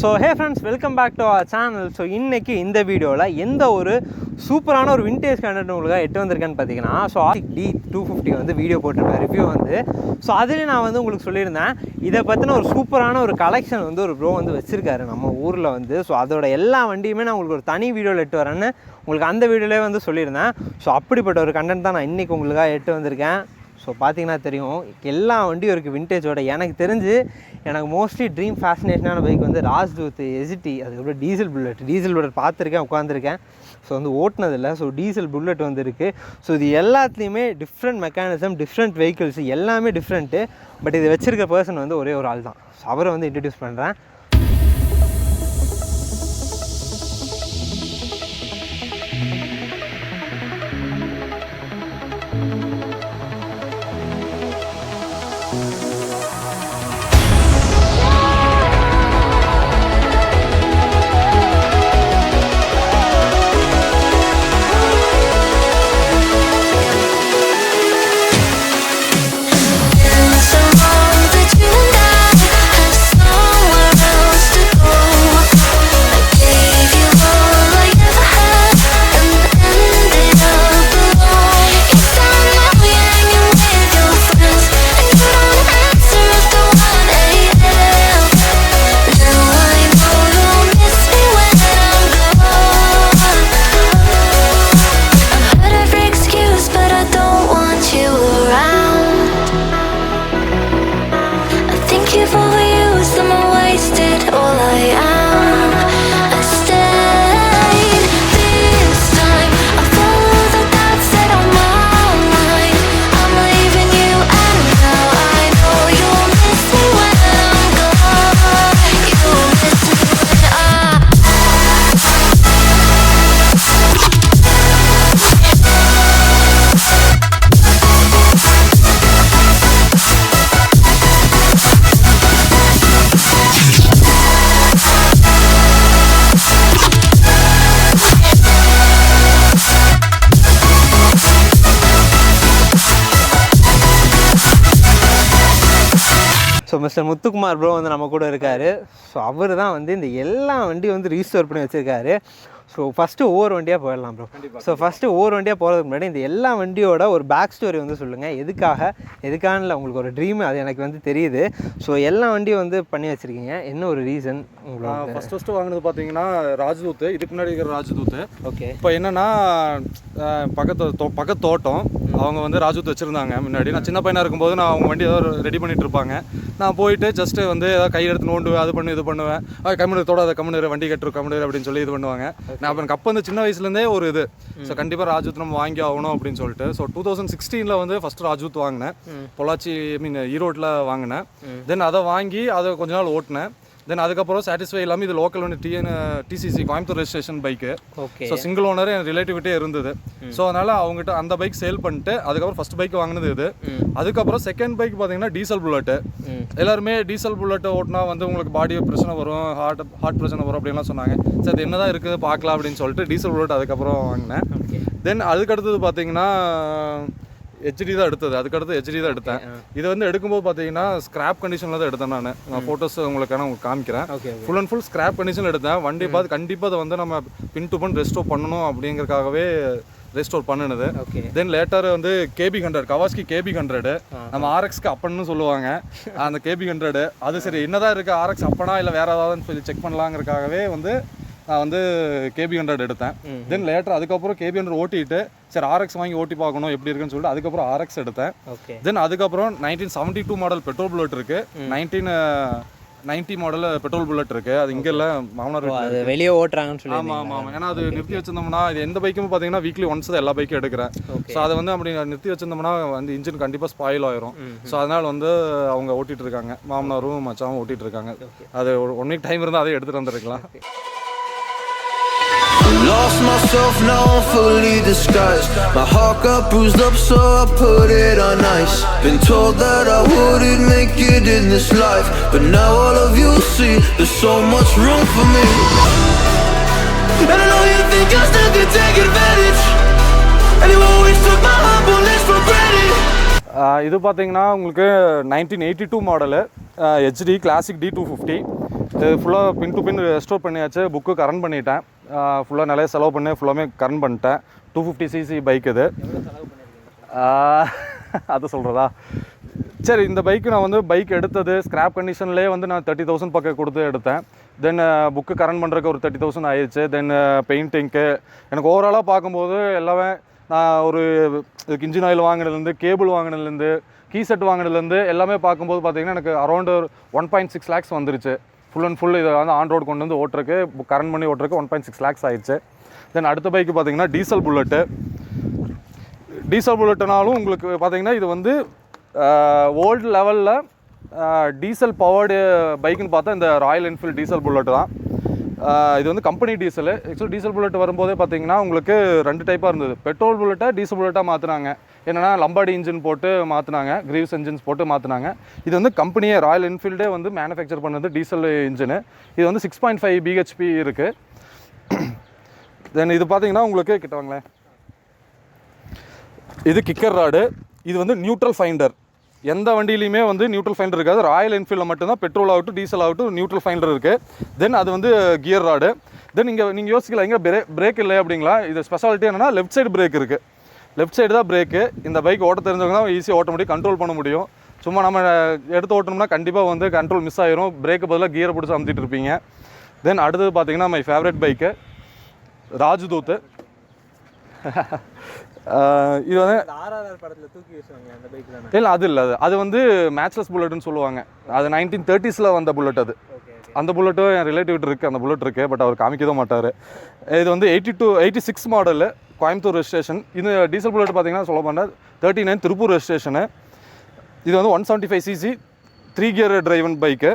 So hey friends, welcome back to our channel. So இன்னைக்கு இந்த வீடியோல எந்த ஒரு சூப்பரான ஒரு விண்டேஜ் கண்டென்ட் உங்களுக்கு எட்டு வந்திருக்கேன்னு பார்த்தீங்கன்னா ஸோ D250 வந்து வீடியோ போட்டிருப்பேன் ரிவ்யூ வந்து. ஸோ அதில் நான் வந்து உங்களுக்கு சொல்லியிருந்தேன் இதை பற்றின ஒரு சூப்பரான ஒரு கலெக்ஷன் வந்து ஒரு ப்ரோ வந்து வச்சுருக்காரு நம்ம ஊரில் வந்து. ஸோ அதோட எல்லா வண்டியுமே நான் உங்களுக்கு ஒரு தனி வீடியோவில் எட்டு வரேன்னு உங்களுக்கு அந்த வீடியோலேயே வந்து சொல்லியிருந்தேன். ஸோ அப்படிப்பட்ட ஒரு கண்டென்ட் தான் நான் இன்றைக்கி உங்களுக்காக எட்டு வந்திருக்கேன். ஸோ பார்த்தீங்கன்னா தெரியும் எல்லா வண்டியும் இருக்குது விண்டேஜோட. எனக்கு தெரிஞ்சு எனக்கு மோஸ்ட்லி ட்ரீம் ஃபேசினேஷனான பைக் வந்து ராஜ்தூத், எஸ்டி, அதுக்கப்புறம் டீசல் புல்லட் பார்த்துருக்கேன், உட்காந்துருக்கேன். ஸோ வந்து ஓட்டினதில்லை. ஸோ டீசல் புல்லட் வந்து இருக்குது. ஸோ இது எல்லாத்துலேயுமே டிஃப்ரெண்ட் மெக்கானிசம், டிஃப்ரெண்ட் வெஹிக்கிள்ஸ் எல்லாமே டிஃப்ரெண்ட்டு. பட் இது வச்சுருக்க பர்சன் வந்து ஒரே ஒரு ஆள் தான். ஸோ அவரை வந்து இன்ட்ரடியூஸ் பண்ணுறேன். ஸோ மிஸ்டர் முத்துக்குமார் ப்ரோ வந்து நம்ம கூட இருக்கார். ஸோ அவர் தான் வந்து இந்த எல்லா வண்டியும் வந்து ரீஸ்டோர் பண்ணி வச்சுருக்காரு. ஸோ ஃபஸ்ட்டு ஒவ்வொரு வண்டியாக போயிடலாம் ப்ரோ. ஸோ ஃபஸ்ட்டு ஒவ்வொரு வண்டியாக போகிறதுக்கு முன்னாடி இந்த எல்லா வண்டியோட ஒரு பேக் ஸ்டோரி வந்து சொல்லுங்கள். எதுக்கான உங்களுக்கு ஒரு ட்ரீம் அது எனக்கு வந்து தெரியுது. ஸோ எல்லா வண்டியும் வந்து பண்ணி வச்சுருக்கீங்க, என்ன ஒரு ரீசன் உங்களுக்கு? ஃபஸ்ட்டு வாங்கினது பார்த்தீங்கன்னா ராஜ்தூத், இதுக்கு முன்னாடி இருக்கிற ராஜ்தூத். ஓகே. இப்போ என்னென்னா பக்கத்து தோட்டம் அவங்க வந்து ராஜ்தூத் வச்சுருந்தாங்க முன்னாடி. நான் சின்ன பையனாக இருக்கும்போது நான் அவங்க வண்டி ஏதோ ரெடி பண்ணிகிட்டு இருப்பாங்க. நான் போயிட்டு ஜஸ்ட்டு வந்து ஏதாவது கை எடுத்து நோண்டுவேன், அது பண்ணு இது பண்ணுவேன், கம்முனத்தோட அதை கம்முனு வண்டி கட்டுரு அப்படின்னு சொல்லி இது பண்ணுவாங்க. நான் அப்போ எனக்கு அப்போ வந்து சின்ன வயசுலேருந்தே ஒரு இது. ஸோ கண்டிப்பாக ராஜ்தூத் நம்ம வாங்கி ஆகணும் அப்படின்னு சொல்லிட்டு ஸோ 2016 வந்து ஃபஸ்ட்டு ராஜ்தூத் வாங்கினேன். பொள்ளாச்சி ஈரோட்டில் வாங்கினேன். தென் அதை வாங்கி அதை கொஞ்ச நாள் ஓட்டினேன். தென் அதுக்கப்புறம் சாட்டிஸ்ஃபை இல்லாமல் இது லோக்கல் வந்து டிசிசி கோயம்புத்தூர் ரெஜிஸ்ட்ரேஷன் பைக்கு. ஸோ சிங்கிள் ஓனர் என் ரிலேட்டிவிட்டே இருந்தது. ஸோ அதனால் அவங்ககிட்ட அந்த பைக் சேல் பண்ணிட்டு அதுக்கப்புறம் ஃபஸ்ட் பைக் வாங்கினது இது. அதுக்கப்புறம் செகண்ட் பைக் பார்த்தீங்கன்னா டீசல் புல்லட்டு. எல்லாருமே டீசல் புல்லட்டு ஓட்டினா வந்து உங்களுக்கு பாடி பிரச்சனை வரும், ஹார்ட் பிரச்சனை வரும் அப்படின்லாம் சொன்னாங்க. சரி அது என்ன தான் இருக்குது பார்க்கலாம் அப்படின்னு சொல்லிட்டு டீசல் புல்லட் அதுக்கப்புறம் வாங்கினேன். தென் அதுக்கடுத்தது பார்த்தீங்கன்னா ஹெச்டி தான் எடுத்தது. அதுக்கடுத்து ஹெச்டி தான் எடுத்தேன். இது வந்து எடுக்கும்போது பார்த்தீங்கன்னா ஸ்கிராப் கண்டிஷனில் தான் எடுத்தேன். நான் ஃபோட்டோஸ் உங்களுக்கு காமிக்கிறேன். ஃபுல் அண்ட் ஃபுல் ஸ்கிராப் கண்டிஷனில் எடுத்தேன். வண்டி பார்த்து கண்டிப்பாக அதை வந்து நம்ம பின் டு பின் ரெஸ்டோர் பண்ணணும் அப்படிங்கிறதுக்காகவே ரெஸ்டோர் பண்ணினது. தென் லேட்டர் வந்து KB100 கவாஸ்கி KB100 நம்ம RX-க்கு அப்பன்னு சொல்லுவாங்க. அந்த KB100 அது சரி என்னதான் இருக்குது RX அப்பனா இல்லை வேறு ஏதாவதுன்னு சொல்லி செக் பண்ணலாங்கிறதுக்காகவே வந்து நான் வந்து KB100 எடுத்தேன். தென் லேட்டர் அதுக்கப்புறம் KB100 ஓட்டிட்டு சரி RX வாங்கி ஓட்டி பார்க்கணும் எப்படி இருக்குன்னு சொல்லிட்டு அதுக்கப்புறம் RX எடுத்தேன். தென் அதுக்கப்புறம் 1972 மாடல் பெட்ரோல் புல்லட் இருக்குது, 1990 மாடல் பெட்ரோல் புல்லட் இருக்குது. அது இங்கே இல்லை, மாமனார் வெளியே ஓட்டுறாங்கன்னு சொல்லி. ஆமாம். ஏன்னா அது நிறுத்தி வச்சிருந்தோம்னா இது எந்த பைக்கும் பார்த்தீங்கன்னா வீக்லி ஒன்ஸ் தான் எல்லா பைக்கும் எடுக்கிறேன். ஸோ அதை வந்து அப்படி நிறுத்தி வச்சிருந்தோம்னா வந்து இன்ஜின் கண்டிப்பாக ஸ்பாயில் ஆயிரும். ஸோ அதனால் வந்து அவங்க ஓட்டிகிட்டு இருக்காங்க, மாமனாரும் மச்சாவும் ஓட்டிகிட்டு இருக்காங்க. அது 1 வீக் டைம் இருந்தால் அதை எடுத்துகிட்டு வந்துருக்கலாம். Lost myself, now I'm fully disguised. My heart got bruised up, so I put it on ice. Been told that I wouldn't make it in this life, but now all of you see there's so much room for me. And I know you think I still can take advantage, and you always took my humbleness for granted. இது பார்த்தீங்கன்னா உங்களுக்கு 1982 model HD classic D250. இது ஃபுல்லாக been to bin restore பண்ணியாச்சு. Book current பண்ணிட்டேன். ஃபுல்லாக நிறைய செலவு பண்ணி ஃபுல்லாமே கரண்ட் பண்ணிட்டேன். 250cc பைக் இது. அதை சொல்கிறதா? சரி, இந்த பைக்கு நான் வந்து பைக் எடுத்தது ஸ்க்ராப் கண்டிஷன்லேயே வந்து நான் 30,000 பக்கம் கொடுத்து எடுத்தேன். தென் புக்கு கரண்ட் பண்ணுறதுக்கு ஒரு 30,000 ஆயிடுச்சு. தென் பெயிண்டிங்க்கு எனக்கு ஓவராலாக பார்க்கும்போது எல்லாமே நான் ஒரு இதுக்கு இன்ஜின் ஆயில் வாங்கினதுலேருந்து, கேபிள் வாங்கினதுலேருந்து, கீ செட் வாங்கினதுலேருந்து எல்லாமே பார்க்கும்போது பார்த்தீங்கன்னா எனக்கு அரௌண்டு 1.6 lakhs வந்துருச்சு. ஃபுல் அண்ட் ஃபுல் இதை வந்து ஆன் ரோடு கொண்டு வந்து ஓட்டுறக்கு, கரண்ட் பண்ணி ஓட்டுறக்கு 1.6 lakhs ஆயிடுச்சு. தென் அடுத்த பைக்கு பார்த்தீங்கன்னா டீசல் புல்லட்டு. டீசல் புல்லட்டுனாலும் உங்களுக்கு பார்த்தீங்கன்னா இது வந்து ஓல்டு லெவலில் டீசல் பவர்டு பைக்குன்னு பார்த்தா இந்த ராயல் என்ஃபீல்டு டீசல் புல்லட்டு தான். இது வந்து company diesel. Actually diesel bullet வரும்போதே பார்த்தீங்கன்னா உங்களுக்கு 2 டைப்பாக இருந்தது. பெட்ரோல் புல்லட்டாக டீசல் புல்லட்டாக மாற்றினாங்க. என்னென்னா லம்பாடி இன்ஜின் போட்டு மாற்றினாங்க, கிரீவ்ஸ் இன்ஜின்ஸ் போட்டு மாற்றினாங்க. இது வந்து கம்பெனியே ராயல் என்ஃபீல்டே வந்து மேனுஃபேக்சர் பண்ணது டீசல் இன்ஜினு. இது வந்து 6.5 bhp இருக்குது. தென் இது பார்த்தீங்கன்னா உங்களுக்கு கிட்ட வாங்களேன், இது கிக்கர் ராடு. இது வந்து நியூட்ரல் ஃபைண்டர். எந்த வண்டியிலையுமே வந்து நியூட்ரல் ஃபைண்டர் இருக்காது. ராயல் என்ஃபீல்டில் மட்டும்தான் பெட்ரோல் ஆகட்டும் டீசல் ஆகட்டும் நியூட்ரல் ஃபைண்டர் இருக்குது. தென் அது வந்து கியர் ராடு. தென் நீங்கள் யோசிக்கலாம் எங்கே பிரேக் இல்லை அப்படிங்களா? இது ஸ்பெஷாலிட்டி என்னென்னா லெஃப்ட் சைடு பிரேக் இருக்குது. லெஃப்ட் சைடு தான் பிரேக்கு. இந்த பைக் ஓட்ட தெரிஞ்சவங்க தான் ஈஸியாக ஓட்ட முடியும், கண்ட்ரோல் பண்ண முடியும். சும்மா நம்ம எடுத்து ஓட்டணும்னா கண்டிப்பாக வந்து கண்ட்ரோல் மிஸ் ஆயிரும். பிரேக்கு பதிலாக கியரை பிடிச்சி அமுத்திட்டு இருப்பீங்க. தென் அடுத்தது பார்த்தீங்கன்னா மை ஃபேவரட் பைக்கு ராஜ்தூத். இது வந்து இல்லை, அது இல்லை, அது வந்து மேட்ச்லெஸ் புல்லட்னு சொல்லுவாங்க. அது 1930s வந்த புல்லட். அது அந்த புல்லட்டும் என் ரிலேட்டிவ் இருக்குது, அந்த புல்லட் இருக்குது. பட் அவர் காமிக்க தான் மாட்டார். இது வந்து 86 மாடலு, கோயம்புத்தூர் ரெஜிஸ்ட்ரேஷன். இது டீசல் புல்லட் பார்த்தீங்கன்னா சொல்ல போனால் 39 திருப்பூர் ரெஜிஸ்ட்ரேஷனு. இது வந்து 175cc 3 gear டிரைவன் பைக்கு.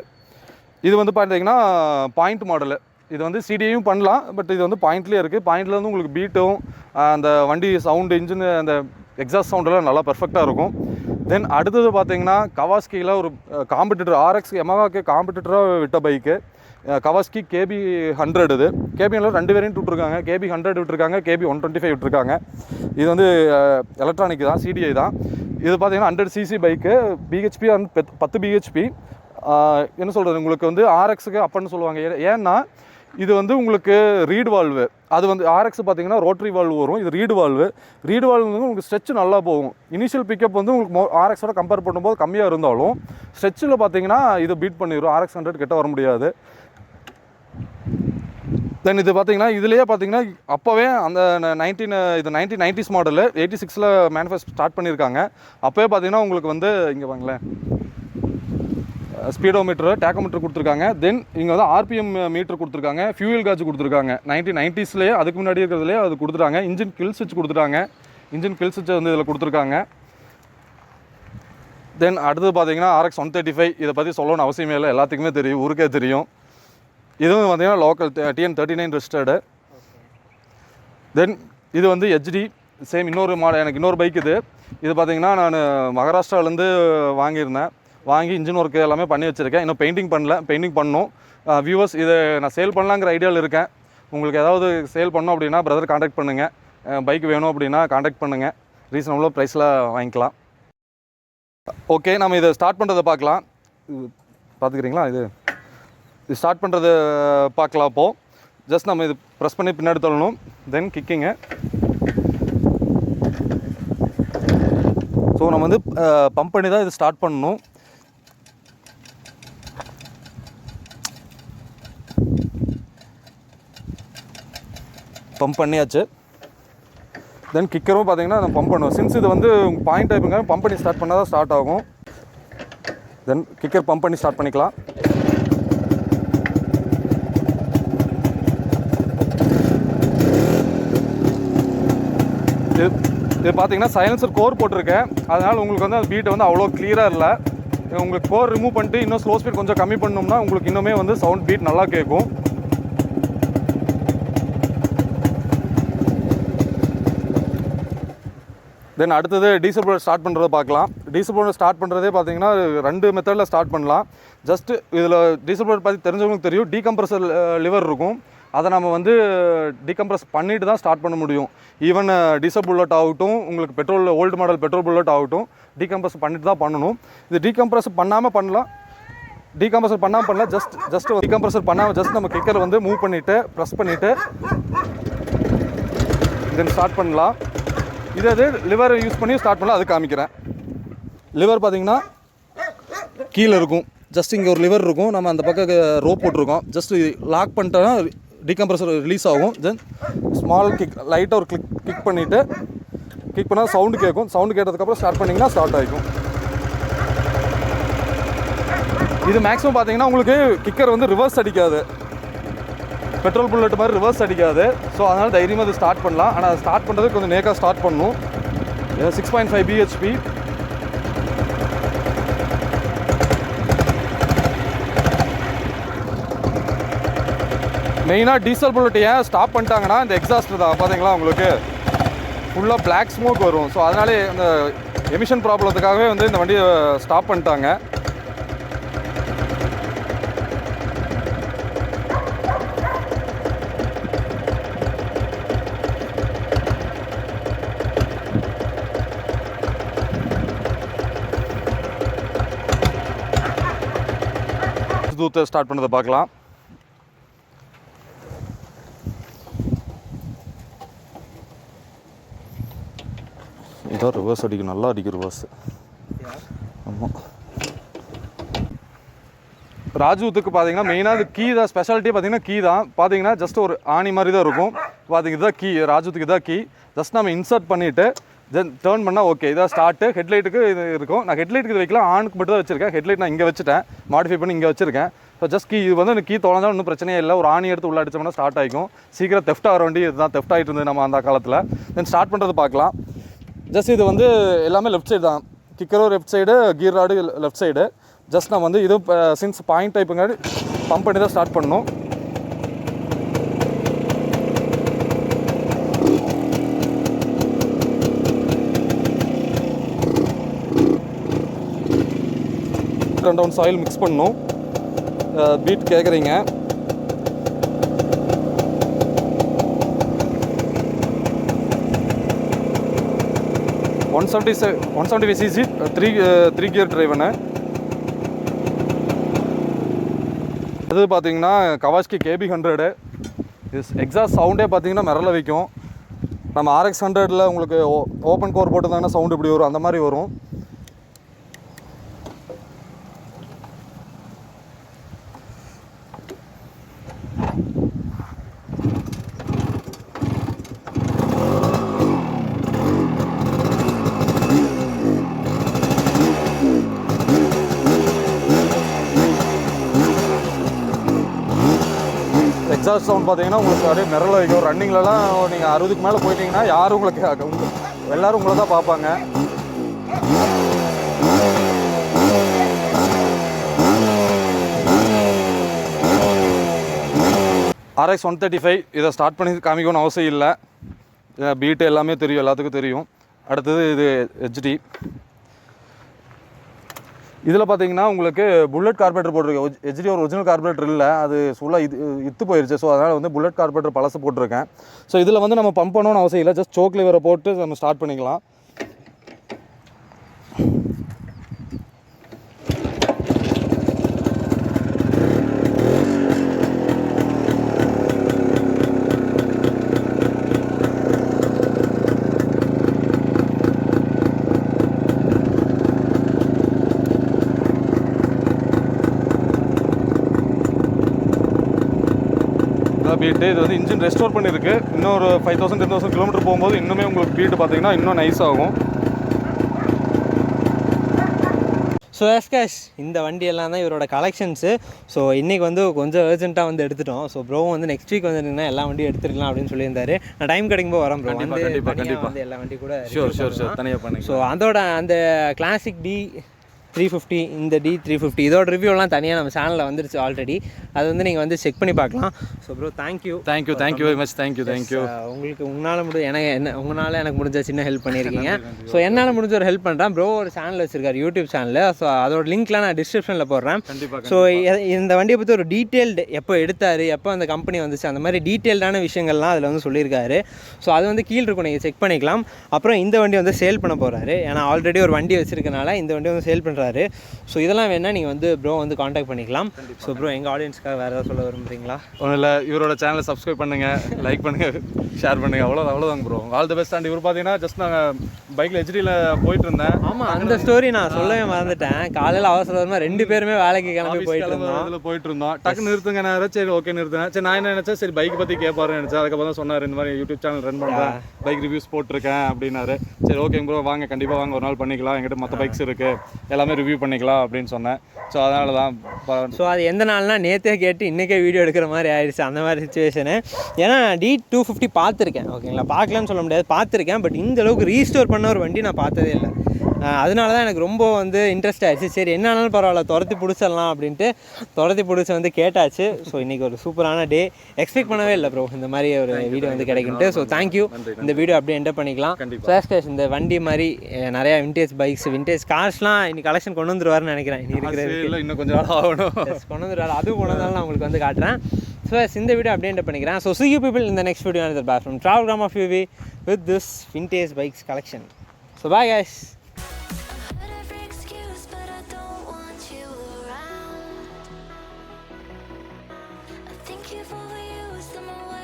இது வந்து பார்த்தீங்கன்னா பாயிண்ட் மாடலு. இது வந்து சிடியும் பண்ணலாம், பட் இது வந்து பாயிண்ட்லேயே இருக்குது. பாயிண்டில் வந்து உங்களுக்கு பீட்டும் அந்த வண்டி சவுண்டு, இன்ஜின், அந்த எக்ஸாஸ்ட் சவுண்டெல்லாம் நல்லா பெர்ஃபெக்டாக இருக்கும். தென் அடுத்தது பார்த்தீங்கன்னா கவாஸ்கியில் ஒரு காம்படிட்டர், ஆர்எக்ஸ் எமகாக்கு காம்படிட்டராக விட்ட பைக்கு கவாஸ்கி KB100. இது KB100 2 வேரியன்ட் விட்டுருக்காங்க. KB100 விட்டுருக்காங்க, KB125 விட்டுருக்காங்க. இது வந்து எலக்ட்ரானிக் தான், CDI தான். இது பார்த்தீங்கன்னா 100cc பைக்கு, BHP 10 bhp. என்ன சொல்கிறது, உங்களுக்கு வந்து ஆர்எக்ஸுக்கு அப்பன்னு சொல்லுவாங்க. ஏன்னா இது வந்து உங்களுக்கு ரீடு வால்வு. அது வந்து ஆர்எக்ஸ் பார்த்தீங்கன்னா ரோட்டரி வால்வு வரும். இது ரீடு வால்வு. ரீடு வால்வு வந்து உங்களுக்கு ஸ்ட்ரெச் நல்லா போகும். இனிஷியல் பிக்கப் வந்து உங்களுக்கு ஆர்எக்ஸோட கம்பேர் பண்ணும்போது கம்மியாக இருந்தாலும் ஸ்ட்ரெச்சில் பார்த்தீங்கன்னா இது பீட் பண்ணிடும். RX 100 கிட்ட வர முடியாது. தென் இது பார்த்தீங்கன்னா இதுலேயே பார்த்தீங்கன்னா அப்போவே அந்த 1990s மாடலு 86 மேனுஃபேக்சர் ஸ்டார்ட் பண்ணியிருக்காங்க. அப்போவே பார்த்தீங்கன்னா உங்களுக்கு வந்து இங்கே வாங்களேன் ஸ்பீடோமீட்டர், டேக்கோமீட்டர் கொடுத்துருக்காங்க. தென் இங்கே வந்து RPM மீட்டர் கொடுத்துருக்காங்க, ஃபியூயல் காஜ் கொடுத்துருக்காங்க. 1990s அதுக்கு முன்னாடி இருக்கிறதுலேயே அது கொடுத்துட்டாங்க. இன்ஜின் கில் ஸ்விட்ச் கொடுத்துட்டாங்க. இன்ஜின் கில் ஸ்விட்ச் வந்து இதில் கொடுத்துருக்காங்க. தென் அடுத்தது பார்த்தீங்கன்னா RX 135. இதை பற்றி சொல்லணும்னு அவசியமே இல்லை, எல்லாத்துக்குமே தெரியும், ஊருக்கே தெரியும். இதுவும் பார்த்தீங்கன்னா லோக்கல் TN 39 ரெஜிஸ்டர்டு. தென் இது வந்து HD சேம் இன்னொரு எனக்கு இன்னொரு பைக். இது பார்த்தீங்கன்னா நான் மகாராஷ்டிராவிலேருந்து வாங்கியிருந்தேன். வாங்கி இன்ஜின் ஒர்க்கு எல்லாமே பண்ணி வச்சுருக்கேன். இன்னும் பெயிண்டிங் பண்ணல, பெயிண்டிங் பண்ணணும். வியூவர்ஸ், இதை நான் சேல் பண்ணலாங்கிற ஐடியாவில் இருக்கேன். உங்களுக்கு ஏதாவது சேல் பண்ணணும் அப்படின்னா பிரதர் காண்டாக்ட் பண்ணுங்கள். பைக் வேணும் அப்படின்னா காண்டாக்ட் பண்ணுங்கள். ரீசனபுளாக ப்ரைஸில் வாங்கிக்கலாம். ஓகே, நம்ம இதை ஸ்டார்ட் பண்ணுறதை பார்க்கலாம். பார்த்துக்கிறீங்களா? இது ஸ்டார்ட் பண்ணுறது பார்க்கலாம். அப்போது ஜஸ்ட் நம்ம இது ப்ரெஸ் பண்ணி பின்னாடி தள்ளணும். தென் கிக்கிங்கு. ஸோ நம்ம வந்து பம்ப் பண்ணி தான் இது ஸ்டார்ட் பண்ணணும். பம்ப் பண்ணியாச்சு. தென் கிக்கரும் பார்த்தீங்கன்னா நம்ம பம்ப் பண்ணுவோம். சின்ஸ் இது வந்து பாயிண்ட் டைப்புங்க, பம்ப் பண்ணி ஸ்டார்ட் பண்ணால் தான் ஸ்டார்ட் ஆகும். தென் கிக்கர் பம்ப் பண்ணி ஸ்டார்ட் பண்ணிக்கலாம். இது பார்த்தீங்கன்னா சைலன்சர் கோர் போட்டிருக்கேன். அதனால் உங்களுக்கு வந்து அந்த பீட்டை வந்து அவ்வளோ கிளியராக இல்லை. உங்களுக்கு கோர் ரிமூவ் பண்ணிட்டு இன்னும் ஸ்லோ ஸ்பீட் கொஞ்சம் கம்மி பண்ணோம்னா உங்களுக்கு இன்னுமே வந்து சவுண்ட் பீட் நல்லா கேட்கும். தென் அடுத்தது டீசல் புல்லட் ஸ்டார்ட் பண்ணுறதை பார்க்கலாம். டீசல் புல்லட் ஸ்டார்ட் பண்ணுறதே பார்த்தீங்கன்னா 2 மெத்தடில் ஸ்டார்ட் பண்ணலாம். ஜஸ்ட்டு இதில் டீசல் புல்லட் பற்றி தெரிஞ்சவங்களுக்கு தெரியும், டீகம்ப்ரஸர் லிவர் இருக்கும். அதை நம்ம வந்து டீகம்ப்ரஸ் பண்ணிட்டு தான் ஸ்டார்ட் பண்ண முடியும். ஈவன் டீசல் புல்லட் ஆகட்டும், உங்களுக்கு petrol old model petrol bullet ஆகட்டும், டீகம்ப்ரஸ் பண்ணிட்டு தான் பண்ணணும். இது டீகம்ப்ரஸ் பண்ணாமல் பண்ணலாம். டீகம்ப்ரஸர் பண்ணாமல் பண்ணல, ஜஸ்ட் டீகம்ப்ரஸர் பண்ணாமல் ஜஸ்ட் நம்ம கிக்கர் வந்து மூவ் பண்ணிவிட்டு ப்ரெஸ் பண்ணிவிட்டு தென் ஸ்டார்ட் பண்ணலாம். இது லிவர் யூஸ் பண்ணி ஸ்டார்ட் பண்ணலாம், அது காமிக்கிறேன். லிவர் பார்த்தீங்கன்னா கீழே இருக்கும், ஜஸ்ட் இங்கே ஒரு லிவர் இருக்கும், நம்ம அந்த பக்கம் ரோப் போட்டிருக்கோம். ஜஸ்ட் லாக் பண்ணிட்டோன்னா டீகம்ப்ரஸர் ரிலீஸ் ஆகும். தென் ஸ்மால் கிக் லைட்டாக ஒரு கிக் பண்ணிவிட்டு கிக் பண்ணால் சவுண்டு கேட்கும். சவுண்டு கேட்டதுக்கப்புறம் ஸ்டார்ட் பண்ணிங்கன்னா ஸ்டார்ட் ஆகிக்கும். இது மேக்ஸிமம் பார்த்தீங்கன்னா உங்களுக்கு கிக்கர் வந்து ரிவர்ஸ் அடிக்காது, பெட்ரோல் புல்லட் மாதிரி ரிவர்ஸ் அடிக்காது. ஸோ அதனால் தைரியமாக அது ஸ்டார்ட் பண்ணலாம். ஆனால் ஸ்டார்ட் பண்ணுறது கொஞ்சம் நேக்காக ஸ்டார்ட் பண்ணணும். 6.5 bhp. மெயினாக டீசல் புல்லட் ஏன் ஸ்டாப் பண்ணிட்டாங்கன்னா இந்த எக்ஸாஸ்ட் தான் பார்த்தீங்களா உங்களுக்கு ஃபுல்லாக பிளாக் ஸ்மோக் வரும். ஸோ அதனாலே அந்த எமிஷன் ப்ராப்ளத்துக்காகவே வந்து இந்த வண்டியை ஸ்டாப் பண்ணிட்டாங்க. தூத்தை ஸ்டார்ட் பண்ணதை பார்க்கலாம். இதான் ரிவர்ஸ் அடிக்கும், நல்லா அடிக்கும் ரிவர்ஸ். ஆமாம், ராஜூத்துக்கு பார்த்தீங்கன்னா மெயினாக அது கீ தான், ஸ்பெஷாலிட்டியே பார்த்தீங்கன்னா கீ தான். பார்த்தீங்கன்னா ஜஸ்ட் ஒரு ஆணி மாதிரி தான் இருக்கும். பார்த்தீங்க இதுதான் கீ, ராஜூத்துக்கு இதான் கீ. ஜஸ்ட் நம்ம இன்சர்ட் பண்ணிவிட்டு தென் டேர்ன் பண்ணால் ஓகே. இதான் ஸ்டார்ட்டு. ஹெட்லைட்டுக்கு இது இருக்கும். நான் ஹெட்லைட்டுக்கு இது வைக்கல, ஆணுக்கு மட்டும் தான் வச்சுருக்கேன். ஹெட்லைட் நான் இங்கே வச்சுட்டேன், மாடிஃபை பண்ணி இங்கே வச்சுருக்கேன். ஸோ ஜஸ்ட் கீ இது வந்து கீ தொலைஞ்சாலும் ஒன்றும் பிரச்சனையே இல்லை. ஒரு ஆணி எடுத்து உள்ள அடிச்சோம்னா ஸ்டார்ட் ஆகிக்கும். சீக்கிரம் தெஃப்ட் ஆகிற வண்டி இதுதான், தெஃப்ட் ஆகிட்டு இருந்தது நம்ம அந்த காலத்தில். தென் ஸ்டார்ட் பண்ணுறது பார்க்கலாம். ஜஸ்ட் இது வந்து எல்லாமே லெஃப்ட் சைடு தான், கிக்கரும் லெஃப்ட் சைடு, கீர் ராடு லெஃப்ட் சைடு. ஜஸ்ட் நான் வந்து இது சின்ஸ் பாயிண்ட் டைப்புங்காடி பம்ப் பண்ணி தான் ஸ்டார்ட் பண்ணணும். ரவுண்ட்ஸ் ஆயில் மிக்ஸ் பண்ணணும். பீட் கேட்குறீங்க. ஒன் 175 cc 3 கியர் டிரைவனு. அது பார்த்தீங்கன்னா கவாஸ்கி KB100. எக்ஸாஸ்ட் சவுண்டே பார்த்தீங்கன்னா மிரள வைக்கும். நம்ம RX 100ல் உங்களுக்கு ஓப்பன் கோர் போட்டுருந்தாங்கன்னா சவுண்டு இப்படி வரும், அந்த மாதிரி வரும். எக்ஸாஸ்ட் சவுண்ட் பார்த்தீங்கன்னா உங்களுக்கு அப்படியே மிரள வைக்கும். ரன்னிங்லலாம் நீங்கள் 60க்கு மேலே போயிட்டீங்கன்னா யாரும் உங்களுக்கு எல்லோரும் உங்களை தான் பார்ப்பாங்க. RX 135 இதை ஸ்டார்ட் பண்ணி காமிக்கணும்னு அவசியம் இல்லை, பீட்டு எல்லாமே தெரியும், எல்லாத்துக்கும் தெரியும். அடுத்தது இது HD. இதில் பார்த்தீங்கன்னா உங்களுக்கு புல்லட் கார்பரேட்டர் போட்டிருக்கேன். HD ஒரு ஒரிஜினல் கார்பரேட்டர் இல்லை, அது ஃபுல்லாக இத்து போயிடுச்சு. ஸோ அதனால் வந்து புல்லட் கார்பரேட்டர் பழசு போட்டிருக்கேன். ஸோ இதில் வந்து நம்ம பம்ப் பண்ணணும்னு அவசியம் இல்லை, ஜஸ்ட் சோக் லிவரை போட்டு நம்ம ஸ்டார்ட் பண்ணிக்கலாம். பீட்டு இது வந்து இன்ஜின் ரெஸ்டோர் பண்ணியிருக்கு. இன்னொரு 5000-10,000 கிலோமீட்டர் போகும்போது இன்னுமே உங்களுக்கு பீட்டு பார்த்தீங்கன்னா இன்னும் நைஸ் ஆகும். ஸோ எஸ்கேஷ் இந்த வண்டியெல்லாம் தான் இவரோட கலெக்ஷன்ஸு. ஸோ இன்றைக்கி வந்து கொஞ்சம் அர்ஜென்ட்டாக வந்து எடுத்துட்டோம். ஸோ ப்ரோ வந்து நெக்ஸ்ட் வீக் வந்துருந்தீங்கன்னா எல்லா வண்டியும் எடுத்துருக்கலாம் அப்படின்னு சொல்லியிருந்தாரு. நான் டைம் கிடைக்கும்போது வரேன் ப்ரோ, வந்து வந்து எல்லா வண்டி கூட தனியாக பண்ணி. ஸோ அதோட அந்த கிளாசிக் D350, இந்த D350 இதோட ரிவ்யூலாம் தனியாக நம்ம சேனலில் வந்துருச்சு ஆல்ரெடி. அது வந்து நீங்கள் வந்து செக் பண்ணி பார்க்கலாம். So bro thank you very much. Thank you. உங்களுக்கு உங்களால் எனக்கு முடிஞ்ச சின்ன ஹெல்ப் பண்ணியிருக்கீங்க. ஸோ என்னால் முடிஞ்ச ஒரு ஹெல்ப் பண்ணுறேன். ப்ரோ ஒரு சேனல் வச்சுருக்காரு, யூடியூப் சேனல். ஸோ அதோட லிங்க்லாம் நான் டிஸ்கிரிப்ஷனில் போடுறேன். ஸோ இந்த வண்டியை பற்றி ஒரு டீட்டெயில்டு எப்போ எடுத்தார், எப்போ அந்த கம்பெனி வந்துச்சு, அந்த மாதிரி டீட்டெயில்டான விஷயங்கள்லாம் அதில் வந்து சொல்லியிருக்காரு. ஸோ அது வந்து கீழே இருக்கும், நீங்கள் செக் பண்ணிக்கலாம். அப்புறம் இந்த வண்டி வந்து சேல் பண்ண போகிறாரு. ஏன்னா ஆல்ரெடி ஒரு வண்டி வச்சுருக்கனால இந்த வண்டி வந்து சேல் பண்ணுறாரு. பண்ணுறாரு. ஸோ இதெல்லாம் வேணால் நீங்கள் வந்து ப்ரோ வந்து காண்டாக்ட் பண்ணிக்கலாம். ஸோ ப்ரோ எங்கள் ஆடியன்ஸ்க்காக வேறு ஏதாவது சொல்ல விரும்புகிறீங்களா? ஒன்றும் இல்லை, இவரோட சேனலை சப்ஸ்கிரைப் பண்ணுங்கள், லைக் பண்ணுங்கள், ஷேர் பண்ணுங்கள், அவ்வளோதாங்க bro. All the best. And இவர் பார்த்தீங்கன்னா ஜஸ்ட் நாங்கள் பைக்கில் ஹெச்டியில் போயிட்டு இருந்தேன். ஆமாம், அந்த ஸ்டோரி நான் சொல்லவே மறந்துட்டேன். காலையில் அவசரமாக 2 பேருமே வேலைக்கு கிளம்பி போயிட்டு இருந்தோம். டக்கு நிறுத்துங்க நேரம். சரி ஓகே நிறுத்தினேன். சரி நான் என்ன நினச்சேன், சரி பைக் பற்றி கேட்பாருன்னு நினச்சேன். அதுக்கப்புறம் தான் சொன்னார், இந்த மாதிரி யூடியூப் சேனல் ரன் பண்ணுறேன், பைக் ரிவ்யூஸ் போட்டிருக்கேன் அப்படின்னாரு. சரி ஓகேங்க ப்ரோ, வாங்க கண்டிப்பாக வாங்க, ஒரு நாள் பண்ணிக்கலாம், என்கிட்ட மற்ற பைக்ஸ் இருக்குது, எல்லாமே ரிவ்யூ பண்ணிக்கலாம் அப்படின்னு சொன்னேன். ஸோ அதனால தான். ஸோ அது எந்த நாள்னா நேற்றே கேட்டு இன்றைக்கே வீடியோ எடுக்கிற மாதிரி ஆயிடுச்சு, அந்த மாதிரி சுச்சுவேஷனு. ஏன்னா D250 பார்த்துருக்கேன், ஓகேங்களா, பார்க்கலான்னு சொல்ல முடியாது, பார்த்துருக்கேன். பட் இந்த அளவுக்கு ரீஸ்டோர் பண்ண ஒரு வண்டி நான் பார்த்ததே இல்லை. அதனால தான் எனக்கு ரொம்ப வந்து இன்ட்ரெஸ்ட் ஆகிடுச்சு. சரி என்ன ஆனாலும் பரவாயில்ல, துரத்தி பிடிச்சிடலாம் அப்படின்ட்டு துரத்தி பிடிச்சி வந்து கேட்டாச்சு. ஸோ இன்றைக்கி ஒரு சூப்பரான டே. எக்ஸ்பெக்ட் பண்ணவே இல்லை ப்ரோ இந்த மாதிரி ஒரு வீடியோ வந்து கிடைக்குன்ட்டு. So thank you. இந்த வீடியோ அப்படியே என்டர் பண்ணிக்கலாம். கேஷ் இந்த வண்டி மாதிரி நிறையா விண்டேஜ் பைக்ஸ், விண்டேஜ் கார்ஸ்லாம் இன்னைக்கு கலெக்ஷன் கொண்டு வந்துருவாருன்னு நினைக்கிறேன். இன்னும் கொஞ்சம் நாள் ஆகணும், கொண்டு வந்துருவாரு. அதுவும் கொண்டு வந்தாலும் நான் உங்களுக்கு வந்து காட்டுறேன். ஸோ இந்த வீடியோ அப்படியே என்டர் பண்ணிக்கிறேன். So see you people in the next video another back from travelgramofuv with this vintage bikes collection. So bye guys. Think you've overused them away.